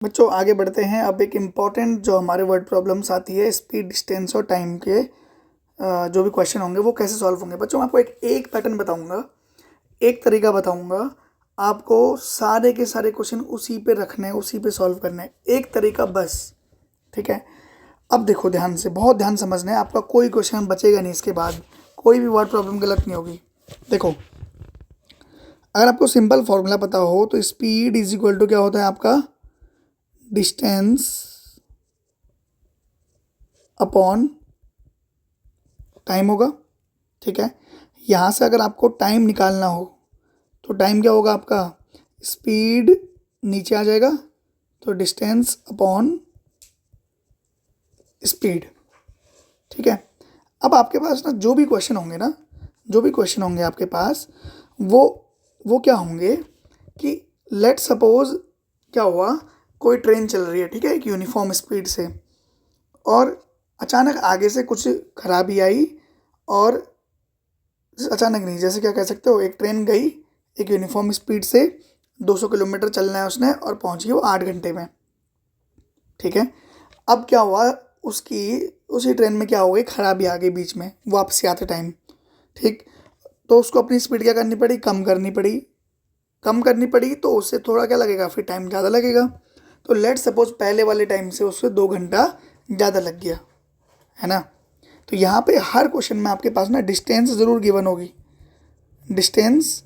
बच्चों आगे बढ़ते हैं। अब एक इम्पॉर्टेंट जो हमारे वर्ड प्रॉब्लम्स आती है स्पीड, डिस्टेंस और टाइम के जो भी क्वेश्चन होंगे वो कैसे सॉल्व होंगे। बच्चों मैं आपको एक पैटर्न बताऊंगा, एक तरीका बताऊंगा। आपको सारे के सारे क्वेश्चन उसी पे रखने हैं, उसी पे सॉल्व करने हैं, एक तरीका बस। ठीक है, अब देखो ध्यान से, बहुत ध्यान समझना है। आपका कोई क्वेश्चन बचेगा नहीं, इसके बाद कोई भी वर्ड प्रॉब्लम गलत नहीं होगी। देखो, अगर आपको सिंपल फॉर्मूला पता हो तो स्पीड इज इक्वल टू क्या होता है आपका, डिस्टेंस अपॉन टाइम होगा। ठीक है, यहाँ से अगर आपको टाइम निकालना हो तो टाइम क्या होगा आपका, स्पीड नीचे आ जाएगा तो डिस्टेंस अपॉन स्पीड। ठीक है, अब आपके पास ना जो भी क्वेश्चन होंगे ना, जो भी क्वेश्चन होंगे आपके पास, वो क्या होंगे कि लेट सपोज क्या हुआ, कोई ट्रेन चल रही है, ठीक है, एक यूनिफॉर्म स्पीड से, और अचानक आगे से कुछ खराबी आई। और अचानक नहीं, जैसे क्या कह सकते हो, एक ट्रेन गई एक यूनिफॉर्म स्पीड से, 200 किलोमीटर चलना है उसने और पहुंच गई वो 8 घंटे में। ठीक है, अब क्या हुआ, उसकी उसी ट्रेन में क्या हो गई, खराबी आ गई बीच में वापसी आते टाइम। ठीक, तो उसको अपनी स्पीड क्या करनी पड़ी, कम करनी पड़ी। कम करनी पड़ी तो उससे थोड़ा क्या लगेगा, फिर टाइम ज़्यादा लगेगा। तो लेट सपोज पहले वाले टाइम से उससे 2 घंटा ज़्यादा लग गया, है ना। तो यहाँ पे हर क्वेश्चन में आपके पास ना डिस्टेंस ज़रूर गिवन होगी, डिस्टेंस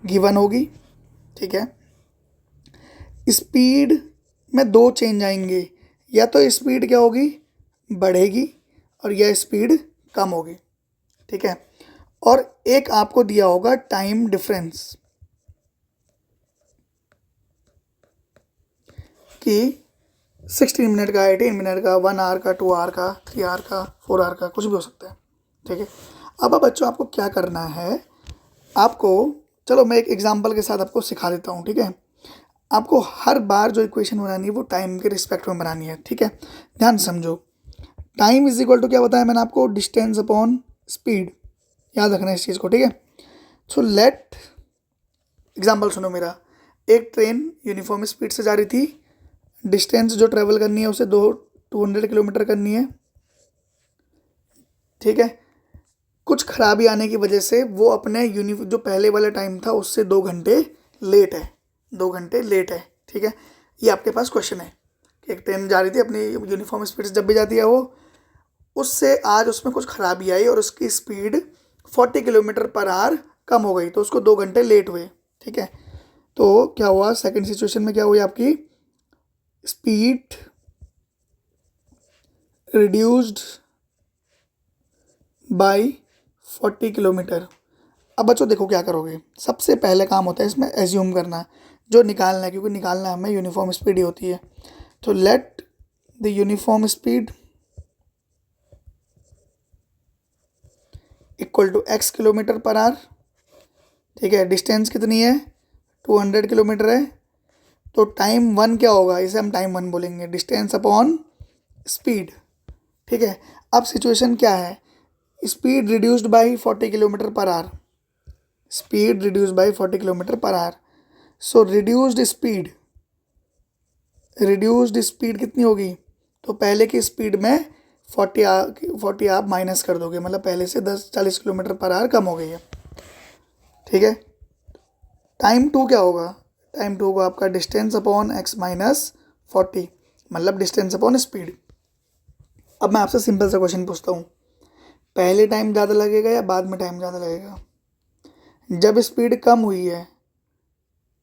गिवन होगी। ठीक है, स्पीड में दो चेंज आएंगे, या तो स्पीड क्या होगी, बढ़ेगी, और या स्पीड कम होगी। ठीक है, और एक आपको दिया होगा टाइम डिफरेंस कि 16 मिनट का, 18 मिनट का, 1 आवर का, 2 आवर का, 3 आवर का, 4 आवर का, कुछ भी हो सकता है। ठीक है, अब बच्चों आपको क्या करना है, आपको, चलो मैं एक एग्जांपल के साथ आपको सिखा देता हूँ। ठीक है, आपको हर बार जो इक्वेशन बनानी है वो टाइम के रिस्पेक्ट में बनानी है। ठीक है, ध्यान समझो। टाइम इज इक्वल टू क्या बताया मैंने आपको, डिस्टेंस अपॉन स्पीड, याद रखना है इस चीज़ को। ठीक है, सो लेट एग्जांपल सुनो मेरा। एक ट्रेन यूनिफॉर्म स्पीड से जा रही थी, डिस्टेंस जो ट्रेवल करनी है उसे 200 किलोमीटर करनी है। ठीक है, कुछ खराबी आने की वजह से वो अपने जो पहले वाला टाइम था उससे 2 घंटे लेट है, 2 घंटे लेट है। ठीक है, ये आपके पास क्वेश्चन है कि एक ट्रेन जा रही थी अपनी यूनिफॉर्म स्पीड से, जब भी जाती है वो, उससे आज उसमें कुछ खराबी आई और उसकी स्पीड 40 किलोमीटर पर आवर कम हो गई, तो उसको 2 घंटे लेट हुए। ठीक है, तो क्या हुआ, सेकंड सिचुएशन में क्या हुई, आपकी स्पीड रिड्यूस्ड बाय 40 किलोमीटर। अब बच्चों देखो क्या करोगे, सबसे पहले काम होता है इसमें एज्यूम करना, जो निकालना है, क्योंकि निकालना हमें यूनिफॉर्म स्पीड ही होती है। तो let the uniform speed equal to x kilometre per hour. ठीक है, डिस्टेंस कितनी है, 200 किलोमीटर है, तो टाइम वन क्या होगा, इसे हम टाइम वन बोलेंगे, डिस्टेंस अपॉन स्पीड। ठीक है, अब सिचुएशन क्या है, speed reduced by 40 kilometre per hour, speed reduced by 40 kilometre per our. So reduced speed कितनी होगी, तो पहले की स्पीड में 40 आप माइनस कर दोगे, मतलब पहले से 40 किलोमीटर पर आवर कम हो गई है। ठीक है, टाइम टू क्या होगा, टाइम टू होगा आपका डिस्टेंस अपॉन एक्स माइनस 40, मतलब डिस्टेंस अपॉन स्पीड। अब मैं आपसे सिंपल सा क्वेश्चन पूछता हूँ, पहले टाइम ज़्यादा लगेगा या बाद में टाइम ज़्यादा लगेगा। जब स्पीड कम हुई है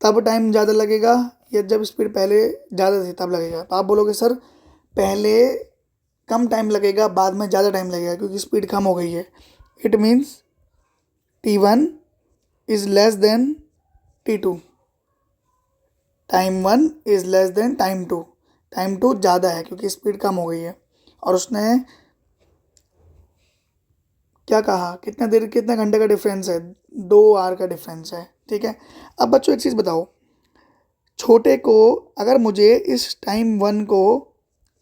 तब टाइम ज़्यादा लगेगा, या जब स्पीड पहले ज़्यादा थी तब लगेगा। तो आप बोलोगे सर पहले कम टाइम लगेगा, बाद में ज़्यादा टाइम लगेगा, क्योंकि स्पीड कम हो गई है। It means T1 is less than T2, time one is less than time two, time two ज़्यादा है क्योंकि स्पीड कम हो गई है। और उसने क्या कहा, कितने घंटे का डिफरेंस है, 2 आवर का डिफरेंस है। ठीक है, अब बच्चों एक चीज़ बताओ, छोटे को अगर मुझे इस टाइम वन को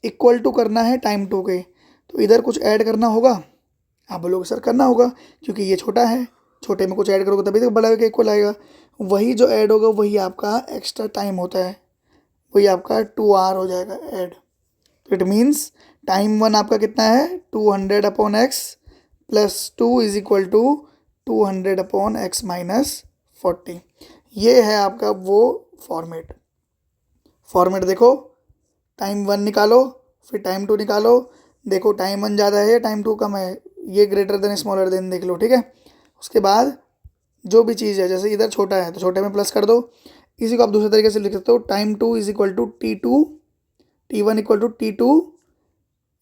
इक्वल टू करना है टाइम टू के, तो इधर कुछ ऐड करना होगा। आप बोलोगे सर करना होगा, क्योंकि ये छोटा है, छोटे में कुछ ऐड करोगे तभी तो बड़ा के इक्वल आएगा। वही जो ऐड होगा वही आपका एक्स्ट्रा टाइम होता है, वही आपका 2r हो जाएगा ऐड। तो इट मीन्स टाइम 1 आपका कितना है 200 upon X plus 2 is equal to 200 upon X minus 40। ये है आपका वो फॉर्मेट देखो, टाइम 1 निकालो फिर टाइम 2 निकालो, देखो टाइम 1 ज़्यादा है या टाइम 2 कम है, ये ग्रेटर देन स्मॉलर देन देख लो, ठीक है। उसके बाद जो भी चीज़ है, जैसे इधर छोटा है तो छोटे में प्लस कर दो। इसी को आप दूसरे तरीके से लिख सकते हो, time 2 is equal to T2, T1 equal to T2।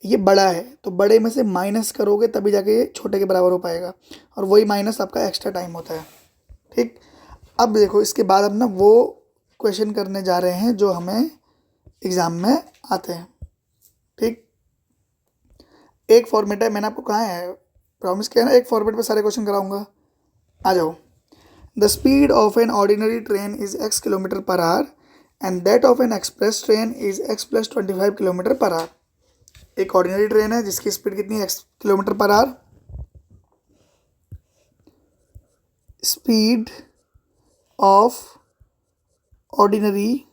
ये बड़ा है तो बड़े में से माइनस करोगे तभी जाके ये छोटे के बराबर हो पाएगा, और वही माइनस आपका एक्स्ट्रा टाइम होता है, ठीक। अब देखो इसके बाद हम ना वो क्वेश्चन करने जा रहे हैं जो हमें एग्ज़ाम में आते हैं, ठीक। एक फॉर्मेट है, मैंने आपको कहा है, प्रॉमिस किया ना एक फॉर्मेट पे सारे क्वेश्चन कराऊंगा। आ जाओ। The speed of an ordinary train is x kilometre per hour and that of an express train is x plus 25 kilometre per hour. एक ऑर्डिनरी ट्रेन है जिसकी स्पीड कितनी है x kilometre per hour. Speed of ordinary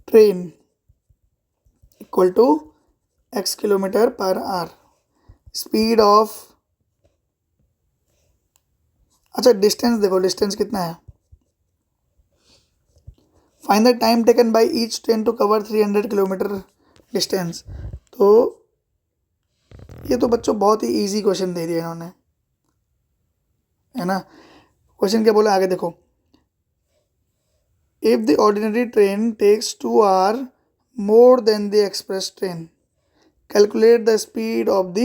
train equal to x kilometre per hour. Speed of, अच्छा distance देखो, distance कितना है। Find the time taken by each train to cover 300 kilometre distance. तो ये तो बच्चों बहुत ही इजी क्वेश्चन दे दिया इन्होंने, है ना। क्वेश्चन क्या बोला आगे देखो, if the ordinary train takes 2 hour more than the express train calculate the speed of the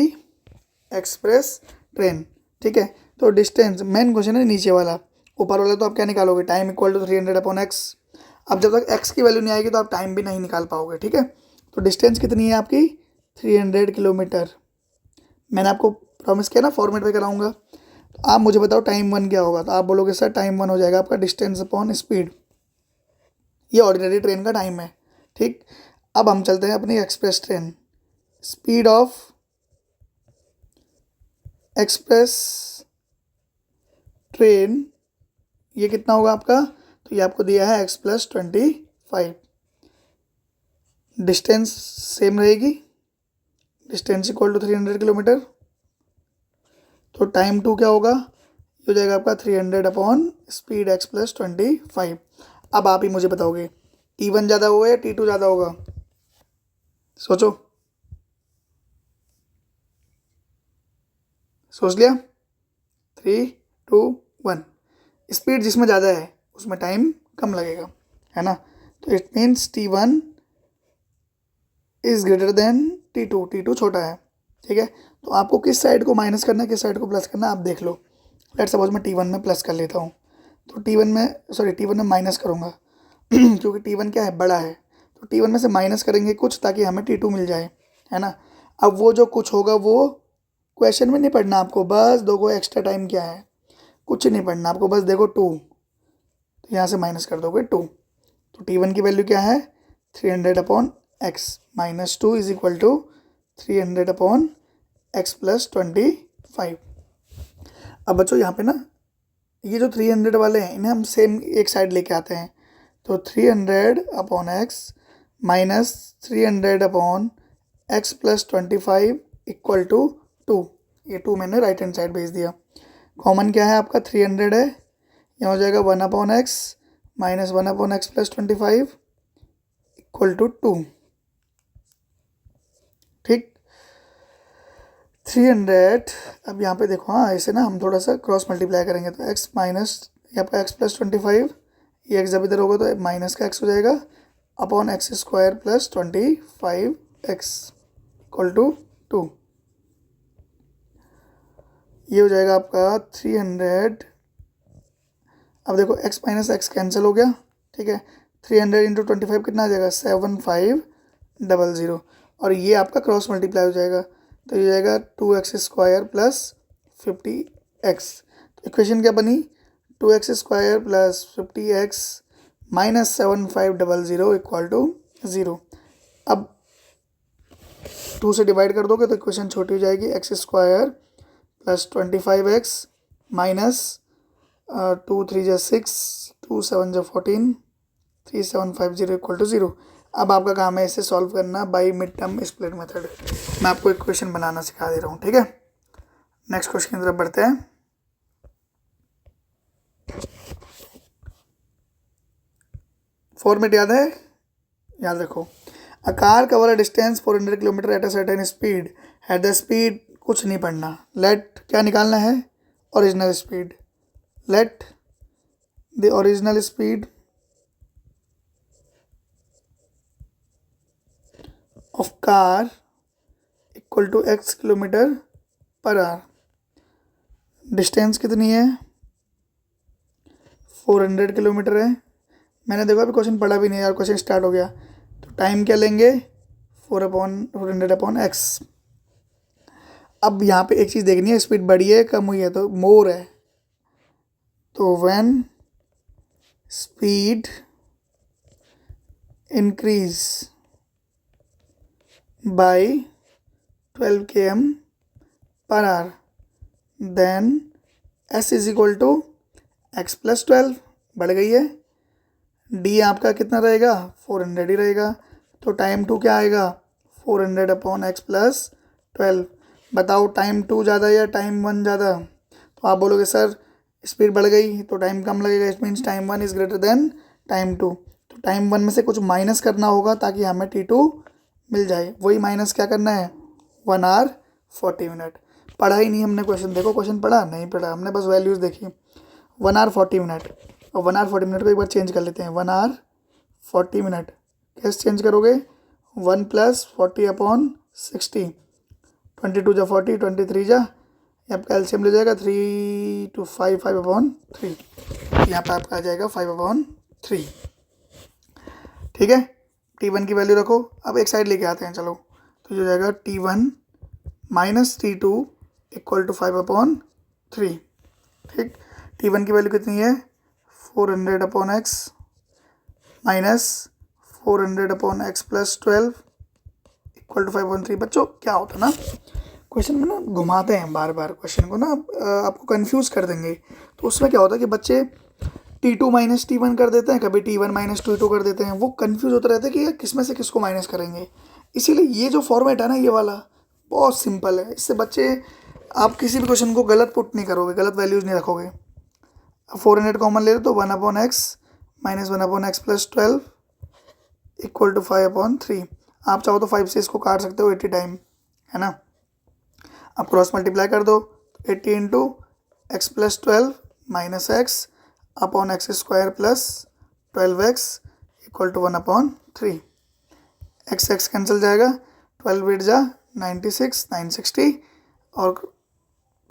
express train, ठीक है। तो डिस्टेंस मेन क्वेश्चन है, नीचे वाला। ऊपर वाला तो आप क्या निकालोगे, time equal to 300 upon X. अब जब तक एक्स की वैल्यू नहीं आएगी तो आप टाइम भी नहीं निकाल पाओगे, ठीक है। तो डिस्टेंस कितनी है आपकी 300 किलोमीटर। मैंने आपको प्रॉमिस किया ना फॉर्मेट पे कराऊंगा। तो आप मुझे बताओ टाइम 1 क्या होगा, तो आप बोलोगे सर टाइम 1 हो जाएगा आपका डिस्टेंस अपॉन स्पीड। ये ऑर्डिनरी ट्रेन का टाइम है, ठीक। अब हम चलते हैं अपनी express train. Speed of express train ये कितना होगा आपका, तो ये आपको दिया है x प्लस 25। डिस्टेंस सेम रहेगी, डिस्टेंस इक्वल टू 300 किलोमीटर। तो टाइम 2 क्या होगा, ये हो जाएगा आपका 300 अपॉन स्पीड x प्लस 25। अब आप ही मुझे बताओगे T1 ज़्यादा होगा या T2 ज़्यादा होगा, सोचो, सोच लिया। 3 2 1। स्पीड जिसमें ज़्यादा है उसमें टाइम कम लगेगा, है ना। तो it means T1 is greater than T2। T2 छोटा है, ठीक है। तो आपको किस साइड को माइनस करना है किस साइड को प्लस करना है आप देख लो। लेट सपोज मैं T1 में प्लस कर लेता हूँ, तो T1 में माइनस करूँगा क्योंकि T1 क्या है, बड़ा है। तो T1 में से माइनस करेंगे कुछ ताकि हमें T2 मिल जाए, है ना। अब वो जो कुछ होगा वो क्वेश्चन में नहीं पढ़ना आपको, बस देखो एक्स्ट्रा टाइम क्या है, कुछ नहीं पढ़ना आपको, बस देखो 2, तो यहाँ से माइनस कर दोगे 2। तो T1 की वैल्यू क्या है 300 upon X minus 2 is equal to 300 upon X plus 25। अब बच्चों यहाँ पे ना ये जो 300 वाले हैं इन्हें हम सेम एक साइड लेके आते हैं। तो 300 upon X minus 300 upon X plus 25 equal to 2। ये 2 मैंने राइट हैंड साइड भेज दिया। कॉमन क्या है आपका 300 है, यहाँ हो जाएगा 1 upon X minus 1 upon X plus 25 equal to 2, ठीक। 300 अब यहाँ पे देखो, हाँ ऐसे ना हम थोड़ा सा क्रॉस मल्टीप्लाई करेंगे तो x माइनस ये आपका x प्लस 25, ये x जब इधर होगा तो माइनस का x हो जाएगा upon X square plus 25x equal to 2। ये हो जाएगा आपका 300। अब देखो x माइनस एक्स कैंसिल हो गया, ठीक है। 300 इंटू 25 कितना आ जाएगा 7500, और ये आपका क्रॉस मल्टीप्लाई हो जाएगा तो ये जाएगा 2x स्क्वायर प्लस 50x। तो इक्वेशन क्या बनी 2x square plus 50x minus 7500 equal to 0। अब 2 से डिवाइड कर दोगे तो इक्वेशन छोटी हो जाएगी, x square plus 25x minus 2 3 जा 6 2 7 जा 14 3750 इक्वल टू 0। अब आपका काम है इसे सॉल्व करना by mid term split method. मैं आपको एक क्वेश्चन बनाना सिखा दे रहा हूँ, ठीक है। नेक्स्ट क्वेश्चन की तरफ बढ़ते हैं। फॉर्मेट याद है, याद रखो। A car cover a distance 400 kilometre at a certain speed, at the speed कुछ नहीं पढ़ना, लेट क्या निकालना है, original speed. Let the original speed of car equal to x kilometre per hour. Distance कितनी है, 400 किलोमीटर है। मैंने देखो अभी क्वेश्चन पढ़ा भी नहीं यार, क्वेश्चन स्टार्ट हो गया। तो टाइम क्या लेंगे, 400/x। अब यहाँ पे एक चीज़ देखनी है, स्पीड बढ़ी है कम हुई है, तो मोर है। तो when speed increase by 12 km per hour then s is equal to x plus 12। बढ़ गई है। d आपका कितना रहेगा, 400 ही रहेगा। तो टाइम 2 क्या आएगा, 400/x प्लस 12। बताओ टाइम 2 ज़्यादा या टाइम 1 ज़्यादा। तो आप बोलोगे सर स्पीड बढ़ गई तो टाइम कम लगेगा, it means time 1 is greater than time 2। तो टाइम 1 में से कुछ माइनस करना होगा ताकि हमें t2 मिल जाए। वही माइनस क्या करना है, 1 आवर 40 मिनट। पढ़ा ही नहीं हमने क्वेश्चन, देखो क्वेश्चन पढ़ा नहीं पढ़ा, हमने बस वैल्यूज़ देखी। 1 आवर 40 मिनट, और 1 आवर 40 मिनट को एक बार चेंज कर लेते हैं। 1 आवर 40 मिनट कैसे चेंज करोगे, 1 प्लस 40/60, 22 जा 40, 23 जा, आपका एलसीएम ले जाएगा 3 to 5, 5/3। यहाँ पर आपका आ जाएगा 5/3। ठीक है, t1 की वैल्यू रखो। अब एक साइड लेके आते हैं, चलो। तो ये हो जाएगा t1 minus t2 equal to 5/3। ठीक, t1 की वैल्यू कितनी है, 400/x minus 400/x plus 12 equal to 5/3। बच्चों क्या होता है ना, क्वेश्चन में ना घुमाते हैं बार बार क्वेश्चन को ना, आपको कंफ्यूज कर देंगे। तो उसमें क्या होता है कि बच्चे t2 माइनस t1 कर देते हैं, कभी t1 माइनस t2 कर देते हैं। वो कंफ्यूज होते रहते हैं कि किस में से किसको माइनस करेंगे। इसीलिए ये जो फॉर्मेट है ना, ये वाला बहुत सिंपल है। इससे बच्चे आप किसी भी क्वेश्चन को गलत पुट नहीं करोगे, गलत वैल्यूज़ नहीं रखोगे। 400 कॉमन ले लो तो 1/x minus 1/x plus 12 equal to 5/3। आप चाहो तो 5 से इसको काट सकते हो 80 टाइम, है ना। अब क्रॉस मल्टीप्लाई कर दो, 80 into X plus 12 minus X upon X square plus 12x equal to 1/3। X X cancel जाएगा, 12 8 जा 96, 960, और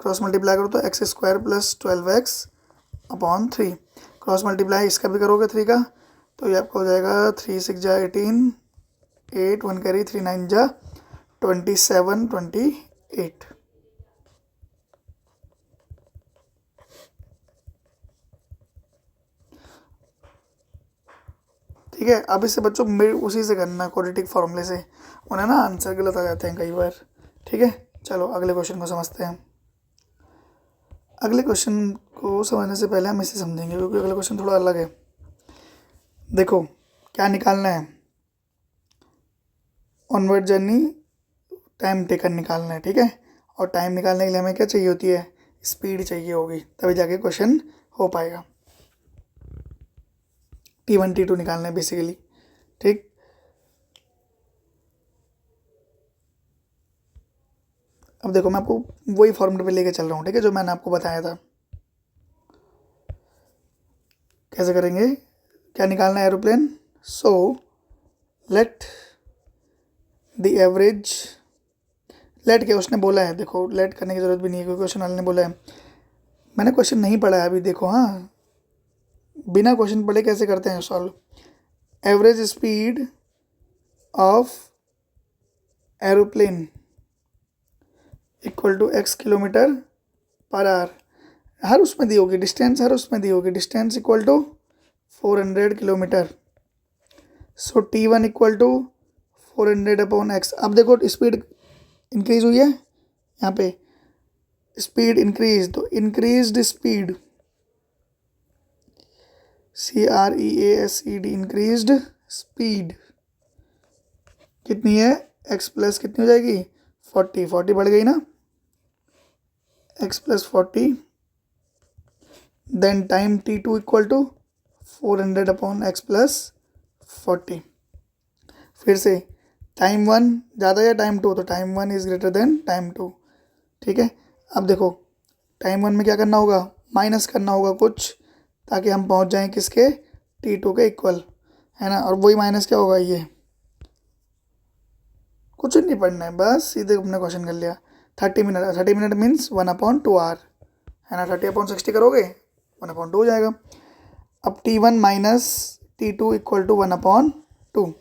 क्रॉस मल्टीप्लाई करो तो x square plus 12x/3। Cross multiply इसका भी करोगे 3 का, तो ये आपका हो जाएगा 3 6 जा 18, 8 1 कैरी 3 9 जा 27 28। ठीक है, अब इससे बच्चों उसी से करना, क्वाड्रेटिक फार्मूले से। उन्हें ना आंसर गलत आ जाते हैं कई बार। ठीक है, चलो अगले क्वेश्चन को समझते हैं। अगले क्वेश्चन को समझने से पहले हम इसे समझेंगे, क्योंकि अगला क्वेश्चन थोड़ा अलग है। देखो क्या निकालना है, ऑनवर्ड जर्नी टाइम टेकन निकालना है। ठीक है, और टाइम निकालने के लिए हमें क्या चाहिए होती है, स्पीड चाहिए होगी, तभी जाके क्वेश्चन हो पाएगा। t1 t2 निकालना है बेसिकली। ठीक, अब देखो मैं आपको वही फॉर्मूले पे लेके चल रहा हूँ, ठीक है, जो मैंने आपको बताया था। कैसे करेंगे, क्या निकालना है, aeroplane. So let the average, let क्या उसने बोला है, देखो लेट करने की ज़रूरत भी नहीं है क्योंकि क्वेश्चन वाले ने बोला है। मैंने क्वेश्चन नहीं पढ़ा है अभी, देखो। हाँ, बिना क्वेश्चन पढ़े कैसे करते हैं solve. Average speed of aeroplane equal to x kilometre per hour. हर उसमें दी होगी डिस्टेंस, हर उसमें दी होगी distance equal to 400 kilometre. So t1 equal to 400/x। अब देखो स्पीड इंक्रीज हुई है, यहाँ पे स्पीड इंक्रीज, तो increased speed CREASED increased speed कितनी है, x प्लस कितनी हो जाएगी 40 बढ़ गई ना, x plus 40, then time t2 equal to 400 upon x plus 40। फिर से टाइम 1 ज़्यादा या टाइम 2, तो time 1 is greater than time 2। ठीक है, अब देखो टाइम 1 में क्या करना होगा, माइनस करना होगा कुछ, ताकि हम पहुंच जाएं किसके, t2 के इक्वल, है ना। और वही माइनस क्या होगा, ये कुछ नहीं पढ़ना है, बस सीधे हमने क्वेश्चन कर लिया। 30 मिनट मीन्स 1/2 आवर, है ना। 30/60 करोगे 1/2 हो जाएगा। अब t1 minus t2 equal to 1/2।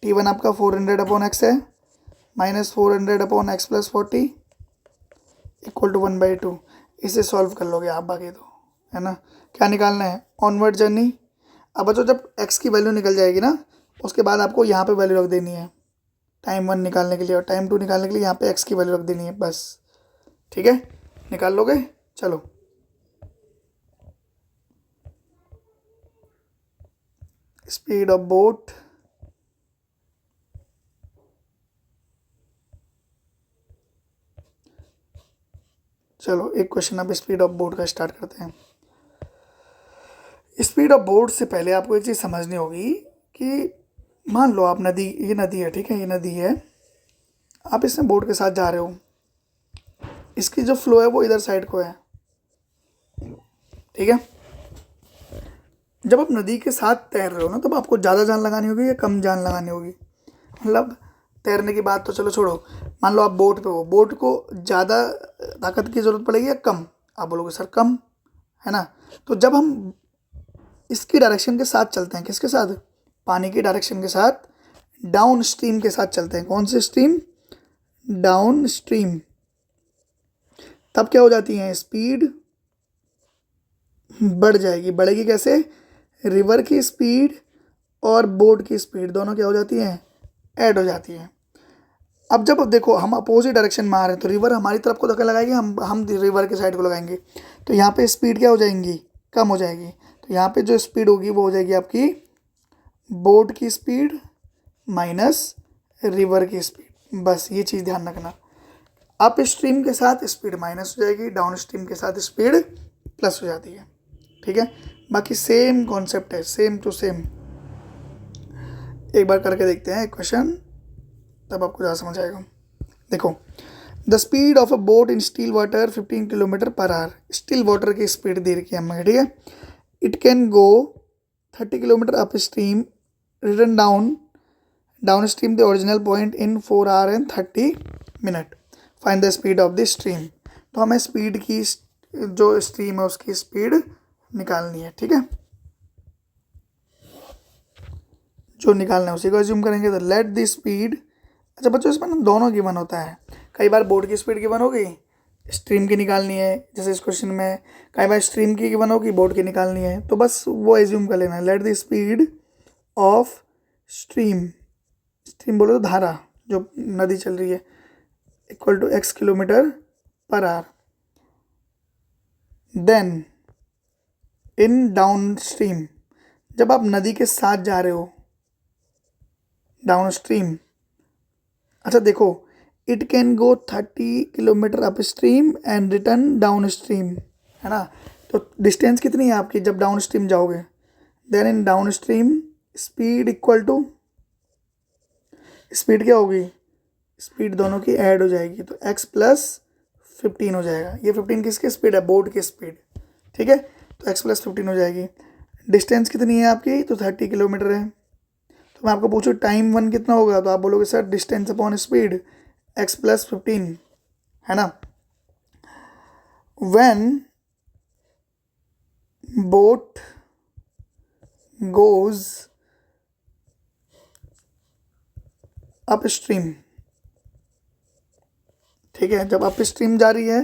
t1 आपका 400/x है, minus 400/x plus 40 equal to 1/2। इसे सॉल्व कर लोगे आप बाकी तो, है ना। क्या निकालना है, ऑनवर्ड जर्नी। अब बच्चों जब x की वैल्यू निकल जाएगी ना, उसके बाद आपको यहाँ पे वैल्यू रख देनी है टाइम 1 निकालने के लिए, और टाइम 2 निकालने के लिए यहाँ पे x की वैल्यू रख देनी है बस। ठीक है, निकाल लोगे, चलो। स्पीड ऑफ बोट, चलो एक क्वेश्चन अब स्पीड ऑफ बोट का स्टार्ट करते हैं। स्पीड ऑफ बोट से पहले आपको एक चीज़ समझनी होगी कि मान लो आप नदी, ये नदी है, ठीक है, ये नदी है, आप इसमें बोट के साथ जा रहे हो, इसकी जो फ्लो है वो इधर साइड को है, ठीक है। जब आप नदी के साथ तैर रहे हो ना, तब आपको ज़्यादा जान लगानी होगी या कम जान लगानी होगी, मतलब तैरने की बात तो चलो छोड़ो, मान लो आप बोट पे हो, बोट को ज़्यादा ताकत की ज़रूरत पड़ेगी या कम, आप बोलोगे सर कम, है ना। तो जब हम इसकी डायरेक्शन के साथ चलते हैं, किसके साथ, पानी की डायरेक्शन के साथ, डाउन स्ट्रीम के साथ चलते हैं, कौन सी स्ट्रीम, डाउन स्ट्रीम, तब क्या हो जाती है, स्पीड बढ़ जाएगी। बढ़ेगी कैसे, रिवर की स्पीड और बोट की स्पीड दोनों क्या हो जाती हैं, ऐड हो जाती है। अब जब देखो हम अपोजिट डायरेक्शन में आ रहे हैं, तो रिवर हमारी तरफ को धक्का लगाएगी, हम रिवर के साइड को लगाएंगे, तो यहाँ पे स्पीड क्या हो जाएंगी, कम हो जाएगी। तो यहाँ पे जो स्पीड होगी वो हो जाएगी आपकी बोट की स्पीड माइनस रिवर की स्पीड, बस ये चीज़ ध्यान रखना। अप स्ट्रीम के साथ स्पीड माइनस हो जाएगी, डाउन स्ट्रीम के साथ स्पीड प्लस हो जाती है, ठीक है। बाकी सेम कॉन्सेप्ट है, सेम टू सेम। एक बार करके देखते हैं क्वेश्चन, तब आपको ज़्यादा समझ आएगा। देखो, the speed of a boat in still water 15 kilometre per our, still water की स्पीड दे रखी है हमें, ठीक है। It can go 30 kilometre up stream, return down stream the original point in 4 our and 30 minute, find the speed of the stream. तो हमें speed की, जो स्ट्रीम है उसकी स्पीड निकालनी है, ठीक है। जो निकालना है उसी को एज्यूम करेंगे। तो लेट द स्पीड, अच्छा बच्चों इसमें ना दोनों गिवन होता है, कई बार बोर्ड की स्पीड गिवन होगी, स्ट्रीम की निकालनी है, जैसे इस क्वेश्चन में कई बार स्ट्रीम की गिवन होगी, बोर्ड की निकालनी है, तो बस वो एज्यूम कर लेना है। Let the speed of stream, stream बोलो तो धारा जो नदी चल रही है, equal to x kilometre per hour, then in downstream, जब आप नदी के साथ जा रहे हो डाउन स्ट्रीम, अच्छा देखो, it can go 30 kilometre upstream and return downstream, है ना। तो डिस्टेंस कितनी है आपकी जब डाउन स्ट्रीम जाओगे, then in downstream speed equal to, speed क्या होगी, स्पीड दोनों की ऐड हो जाएगी, तो x प्लस 15 हो जाएगा। ये 15 किसकी स्पीड है, बोट की स्पीड, ठीक है। तो x प्लस 15 हो जाएगी। डिस्टेंस कितनी है आपकी, तो 30 किलोमीटर है। तो मैं आपको पूछूँ टाइम 1 कितना होगा, तो आप बोलोगे sir distance upon speed x plus 15, है ना। When boat goes up stream, ठीक है, जब अप स्ट्रीम जा रही है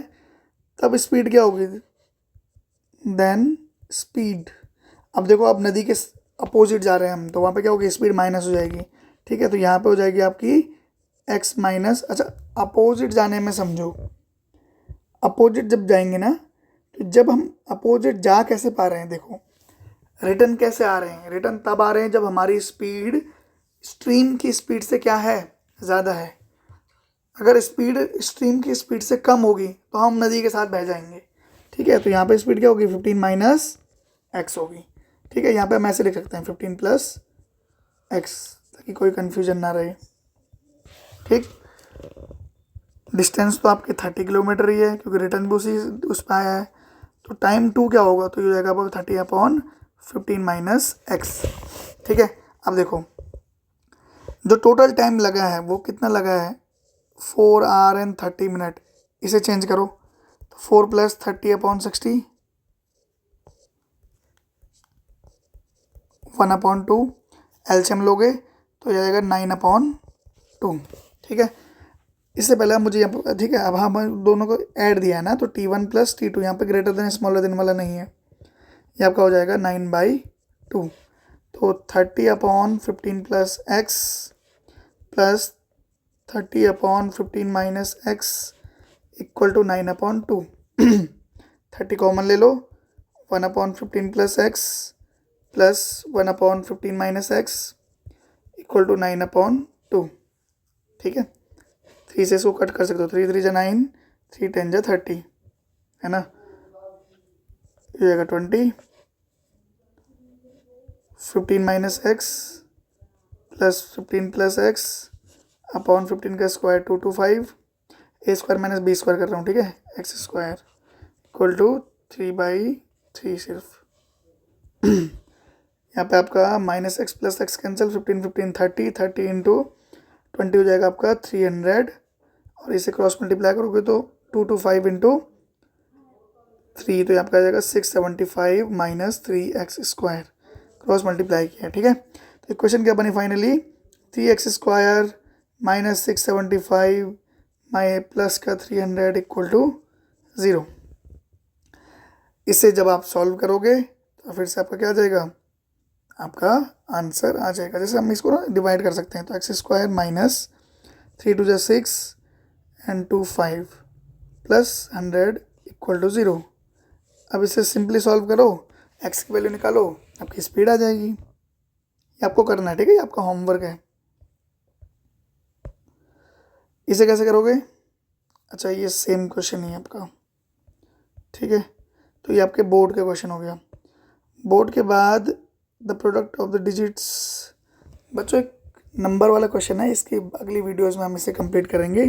तब स्पीड क्या होगी, देन स्पीड, अब देखो आप नदी के अपोजिट जा रहे हैं हम, तो वहाँ पे क्या होगी, स्पीड माइनस हो जाएगी, ठीक है। तो यहाँ पे हो जाएगी आपकी x माइनस, अच्छा अपोजिट जाने में समझो, अपोजिट जब जाएंगे ना, तो जब हम अपोजिट जा कैसे पा रहे हैं, देखो रिटर्न कैसे आ रहे हैं? रिटर्न तब आ रहे हैं जब हमारी स्पीड स्ट्रीम की स्पीड से क्या है, ज़्यादा है। अगर स्पीड स्ट्रीम की स्पीड से कम होगी तो हम नदी के साथ बह जाएंगे। ठीक है, तो यहाँ पे स्पीड क्या होगी, 15 माइनस एक्स होगी। ठीक है, यहाँ पे हम ऐसे लिख सकते हैं 15 प्लस एक्स, ताकि कोई कन्फ्यूजन ना रहे। ठीक, डिस्टेंस तो आपके 30 किलोमीटर ही है, क्योंकि रिटर्न भी उस पर आया है। तो टाइम 2 क्या होगा, तो ये हो जाएगा 30/15 माइनस एक्स। ठीक है, अब देखो जो टोटल टाइम लगा है वो कितना लगा है, 4 आवर एंड 30 मिनट। इसे चेंज करो तो 4 + 30/60 1/2। एलसीएम लोगे तो ये जाएगा 9/2। ठीक है, इससे पहले मुझे यहाँ पर, ठीक है, अब हम दोनों को ऐड दिया है ना, तो T1 + T2, यहाँ पे ग्रेटर देन स्मॉलर देन वाला नहीं है, ये आपका हो जाएगा 9/2। तो 30/15 plus X plus 30/15 minus X equal to 9/2। 30 common ले लो, 1/15 plus X plus 1/15 minus X equal to 9/2। ठीक है, 3 से इसको कट कर सकते हो, 3 3 × 9, 3 10 × 30, है ना, ये जाएगा 20। 15 minus x plus 15 plus x upon 15 का स्क्वायर 225, a² माइनस b² कर रहा हूँ। ठीक है, x² इक्वल टू 3/3 सिर्फ। यहाँ पे आपका minus x plus x cancel, 15 15 30, 30 into 20 हो जाएगा आपका 300, और इसे क्रॉस मल्टीप्लाई करोगे तो 225 इंटू 3, तो यहाँ पे आ जाएगा 675 माइनस 3x² क्रॉस मल्टीप्लाई किया। ठीक है, तो इक्वेशन क्या बनी फाइनली, 3x² माइनस 675 माई प्लस का 300 इक्वल टू 0। इसे जब आप सॉल्व करोगे तो फिर से आपका क्या आ जाएगा, आपका आंसर आ जाएगा। जैसे हम इसको ना डिवाइड कर सकते हैं, तो x² minus 3 2 6 and 2 5 plus 100 equal to 0। अब इसे सिंपली सॉल्व करो, x की वैल्यू निकालो, आपकी स्पीड आ जाएगी। ये आपको करना है, ठीक है, ये आपका होमवर्क है। इसे कैसे करोगे, अच्छा ये सेम क्वेश्चन ही है आपका। ठीक है, तो ये आपके बोर्ड के क्वेश्चन हो गया। बोर्ड के बाद the product of the digits, बच्चों एक नंबर वाला क्वेश्चन है, इसकी अगली वीडियोस में हम इसे कंप्लीट करेंगे।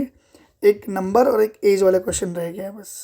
एक नंबर और एक एज वाला क्वेश्चन रह गया है बस।